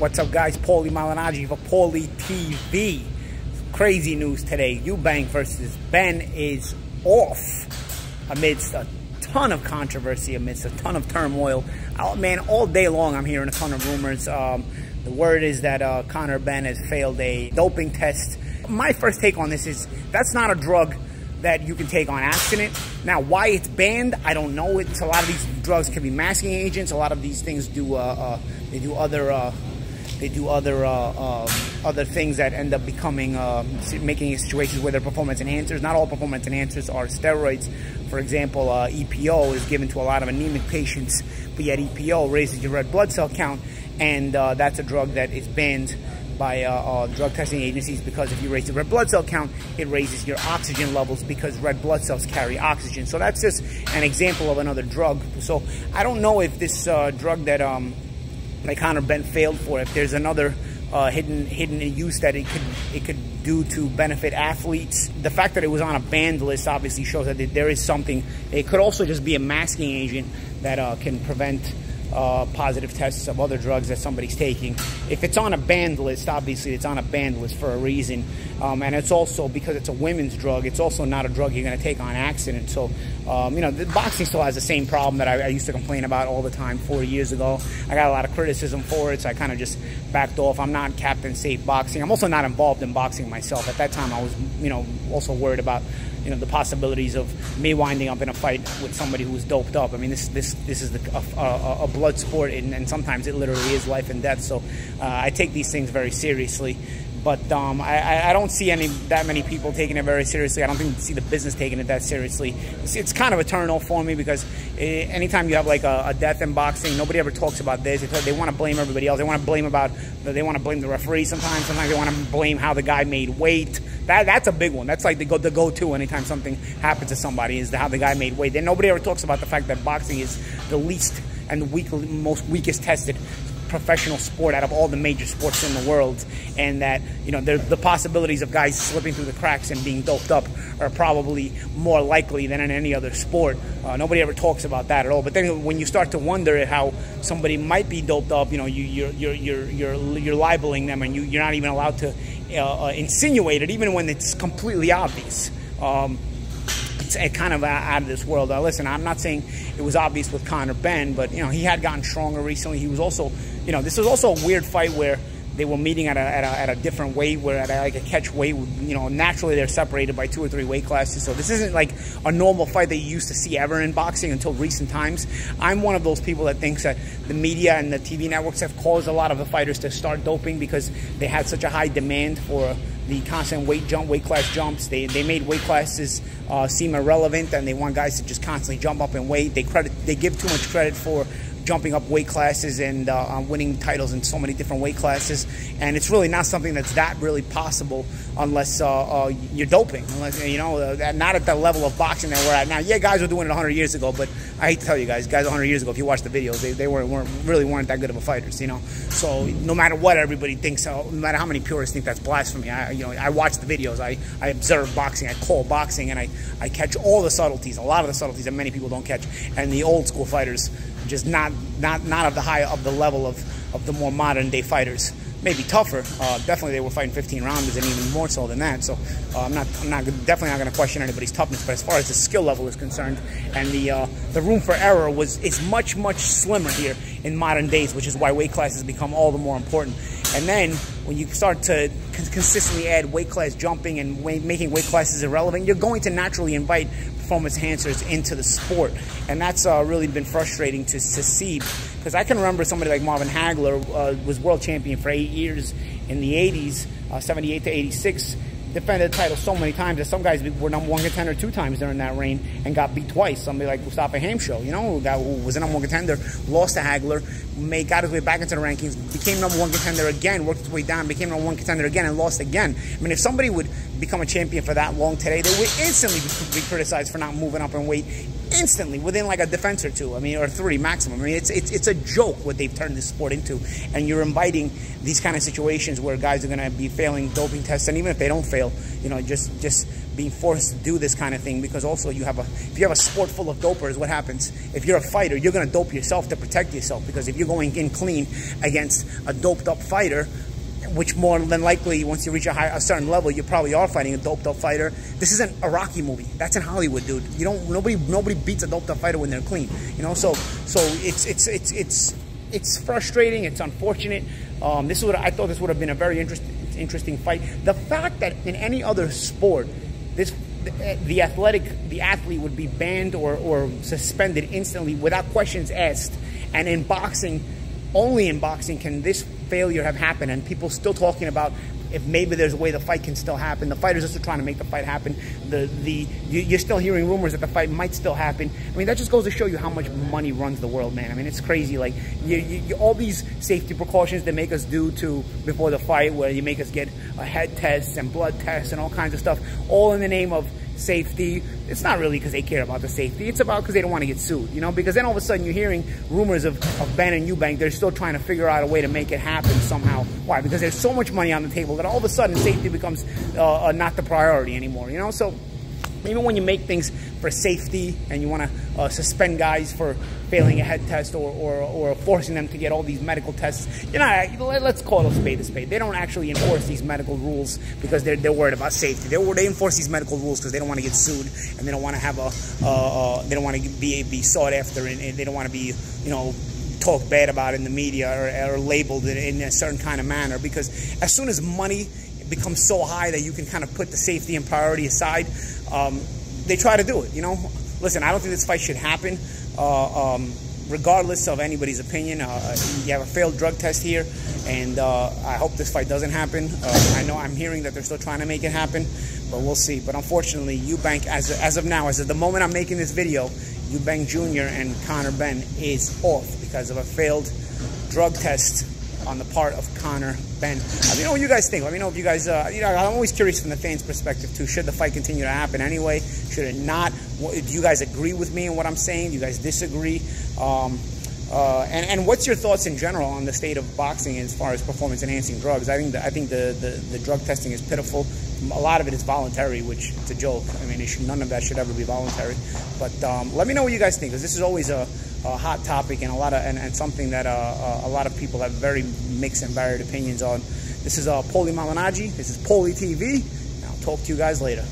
What's up, guys? Paulie Malignaggi for Paulie TV. Crazy news today. Eubank versus Ben is off amidst a ton of controversy, amidst a ton of turmoil. Man, all day long I'm hearing a ton of rumors. The word is that Conor Benn has failed a doping test. My first take on this is that's not a drug that you can take on accident. Now, why it's banned, I don't know. It's a lot of these drugs can be masking agents. A lot of these things do other things that end up becoming making it situations where they're performance enhancers. Not all performance enhancers are steroids. For example, EPO is given to a lot of anemic patients, but yet EPO raises your red blood cell count, and that's a drug that is banned by drug testing agencies, because if you raise the red blood cell count, it raises your oxygen levels, because red blood cells carry oxygen. So that's just an example of another drug. So I don't know if this drug that like Conor Benn failed for, if there's another hidden use that it could do to benefit athletes. The fact that it was on a banned list obviously shows that there is something. It could also just be a masking agent that can prevent positive tests of other drugs that somebody's taking. If it's on a banned list, obviously it's on a banned list for a reason. And it's also, because it's a women's drug, it's also not a drug you're going to take on accident. So, you know, the boxing still has the same problem that I used to complain about all the time 40 years ago. I got a lot of criticism for it, so I kind of just backed off. I'm not Captain Safe Boxing. I'm also not involved in boxing myself. At that time, I was, you know, also worried about, you know, the possibilities of me winding up in a fight with somebody who was doped up. I mean, this is a blood sport, and sometimes it literally is life and death. So I take these things very seriously. But I don't see that many people taking it very seriously. I don't think you see the business taking it that seriously. It's kind of a turn-off for me, because anytime you have like a death in boxing, nobody ever talks about this. They want to blame everybody else. They want to blame the referee sometimes. Sometimes they want to blame how the guy made weight. That's a big one. That's like the go-to anytime something happens to somebody, is how the guy made weight. Then nobody ever talks about the fact that boxing is the least and the most weakest tested professional sport out of all the major sports in the world, and that, you know, the possibilities of guys slipping through the cracks and being doped up are probably more likely than in any other sport. Nobody ever talks about that at all. But then when you start to wonder how somebody might be doped up, you know, you're libeling them, and you're not even allowed to insinuate it, even when it's completely obvious. It's kind of out of this world. Listen, I'm not saying it was obvious with Conor Benn, but, you know, he had gotten stronger recently. He was also, you know, this was also a weird fight where they were meeting at a different weight, where at like a catch weight, you know, naturally they're separated by 2 or 3 weight classes. So this isn't like a normal fight that you used to see ever in boxing until recent times. I'm one of those people that thinks that the media and the TV networks have caused a lot of the fighters to start doping, because they had such a high demand for the constant weight class jumps. They made weight classes seem irrelevant, and they want guys to just constantly jump up in weight. They give too much credit for jumping up weight classes and winning titles in so many different weight classes, and it's really not something that's really possible unless you're doping. Unless, you know, not at the level of boxing that we're at now. Yeah, guys were doing it 100 years ago, but I hate to tell you guys 100 years ago, if you watch the videos, they weren't that good of a fighters, you know. So no matter what everybody thinks, no matter how many purists think that's blasphemy, I watch the videos, I observe boxing, I call boxing, and I catch all the subtleties, a lot of the subtleties that many people don't catch, and the old school fighters just not of the level of the more modern day fighters. Maybe tougher. Definitely they were fighting 15 rounders, and even more so than that. So I'm definitely not going to question anybody's toughness. But as far as the skill level is concerned, and the room for error is much slimmer here in modern days, which is why weight classes become all the more important. And then when you start to consistently add weight class jumping and making weight classes irrelevant, you're going to naturally invite performance enhancers into the sport, and that's really been frustrating to see, because I can remember somebody like Marvin Hagler was world champion for 8 years in the 80s, 78 to 86, defended the title so many times that some guys were #1 contender 2 times during that reign and got beat twice. Somebody like Mustafa Hamsho, you know, who was a #1 contender, lost to Hagler, got his way back into the rankings, became #1 contender again, worked his way down, became #1 contender again, and lost again. I mean, if somebody would become a champion for that long today, they would instantly be criticized for not moving up in weight instantly within like a defense or two. I mean, or three maximum. I mean, it's a joke what they've turned this sport into, and you're inviting these kind of situations where guys are going to be failing doping tests, and even if they don't fail, you know, just being forced to do this kind of thing, because also if you have a sport full of dopers, what happens? If you're a fighter, you're going to dope yourself to protect yourself, because if you're going in clean against a doped up fighter, which more than likely, once you reach a certain level, you probably are fighting a doped up fighter. This isn't a Rocky movie. That's in Hollywood, dude. You don't. Nobody beats a doped up fighter when they're clean. You know. So it's frustrating. It's unfortunate. I thought this would have been a very interesting fight. The fact that in any other sport, the athlete would be banned or suspended instantly without questions asked, and in boxing, only in boxing can this failure have happened, and people still talking about if maybe there's a way the fight can still happen. The fighters are still trying to make the fight happen. You're still hearing rumors that the fight might still happen. I mean, that just goes to show you how much money runs the world, man. I mean, it's crazy. Like all these safety precautions they make us do before the fight, where you make us get a head test and blood tests and all kinds of stuff, all in the name of safety. It's not really because they care about the safety. It's about because they don't want to get sued, you know, because then all of a sudden you're hearing rumors of Ben and Eubank. They're still trying to figure out a way to make it happen somehow. Why? Because there's so much money on the table that all of a sudden safety becomes not the priority anymore, you know. So even when you make things for safety and you want to suspend guys for failing a head test or forcing them to get all these medical tests, you know, let's call it a spade. They don't actually enforce these medical rules because they're worried about safety. They enforce these medical rules because they don't want to get sued, and they don't want to have they don't want to be sought after, and they don't want to be, you know, talked bad about in the media or labeled in a certain kind of manner. Because as soon as money becomes so high that you can kind of put the safety and priority aside, they try to do it, you know. Listen, I don't think this fight should happen, regardless of anybody's opinion. You have a failed drug test here, and I hope this fight doesn't happen. I know I'm hearing that they're still trying to make it happen, but we'll see. But unfortunately, Eubank, as of now, as of the moment I'm making this video, Eubank Jr. and Conor Benn is off because of a failed drug test on the part of Conor Benn. Let me know what you guys think. Let me know if you guys, you know, I'm always curious from the fans' perspective too. Should the fight continue to happen anyway? Should it not? Do you guys agree with me in what I'm saying? Do you guys disagree? And what's your thoughts in general on the state of boxing as far as performance-enhancing drugs? I think the drug testing is pitiful. A lot of it is voluntary, which it's a joke. I mean, none of that should ever be voluntary. But let me know what you guys think, because this is always a hot topic and and something that a lot of people have very mixed and varied opinions on. This is Paulie Malignaggi. This is Paulie TV. And I'll talk to you guys later.